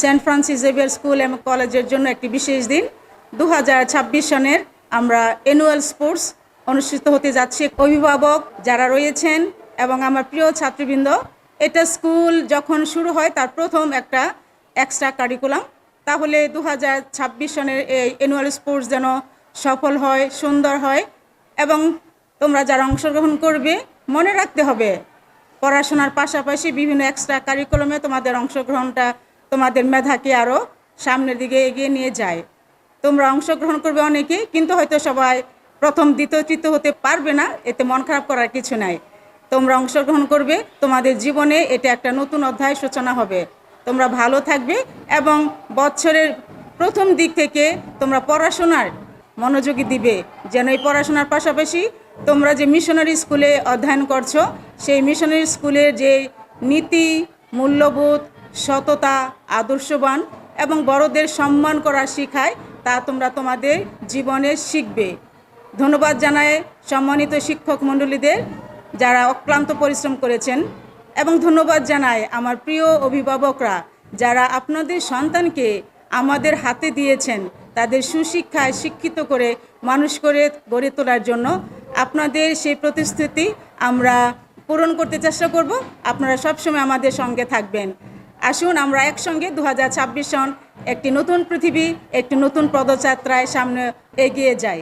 Saint Francis Xavier school এবং কলেজের জন্য একটি বিশেষ দিন। 2026 সনের আমরা অ্যানুয়াল স্পোর্টস অনুষ্ঠিত হতে যাচ্ছি। অভিভাবক যারা রয়েছেন এবং আমার প্রিয় ছাত্রবৃন্দ, এটা স্কুল যখন শুরু হয় তার প্রথম একটা এক্সট্রা কারিকুলাম। তাহলে 2026 সনের এই অ্যানুয়াল স্পোর্টস যেন সফল হয়, সুন্দর হয় এবং তোমরা যারা অংশগ্রহণ করবে মনে রাখতে হবে পড়াশোনার পাশাপাশি বিভিন্ন এক্সট্রা কারিকুলামে তোমাদের অংশগ্রহণটা তোমাদের মেধাকে আরও সামনের দিকে এগিয়ে নিয়ে যায়। তোমরা অংশগ্রহণ করবে অনেকেই, কিন্তু হয়তো সবাই প্রথম দ্বিতীয় তৃতীয় হতে পারবে না, এতে মন খারাপ করার কিছু নাই। তোমরা অংশগ্রহণ করবে, তোমাদের জীবনে এটা একটা নতুন অধ্যায় সূচনা হবে। তোমরা ভালো থাকবে এবং বছরের প্রথম দিক থেকে তোমরা পড়াশোনার মনোযোগী দিবে, যেন এই পড়াশোনার পাশাপাশি তোমরা যে মিশনারি স্কুলে অধ্যয়ন করছো সেই মিশনারি স্কুলের যে নীতি, মূল্যবোধ, সততা, আদর্শবান এবং বড়দের সম্মান করা শিখায় তা তোমরা তোমাদের জীবনে শিখবে। ধন্যবাদ জানায় সম্মানিত শিক্ষক মণ্ডলীদের যারা অক্লান্ত পরিশ্রম করেছেন এবং ধন্যবাদ জানায় আমার প্রিয় অভিভাবকরা যারা আপনাদের সন্তানকে আমাদের হাতে দিয়েছেন তাদের সুশিক্ষায় শিক্ষিত করে মানুষ করে গড়ে তোলার জন্য। আপনাদের সেই প্রতিশ্রুতি আমরা পূরণ করতে চেষ্টা করব। আপনারা সবসময় আমাদের সঙ্গে থাকবেন। আসুন আমরা একসঙ্গে 2026 সন একটি নতুন পৃথিবী, একটি নতুন পদযাত্রায় সামনে এগিয়ে যাই।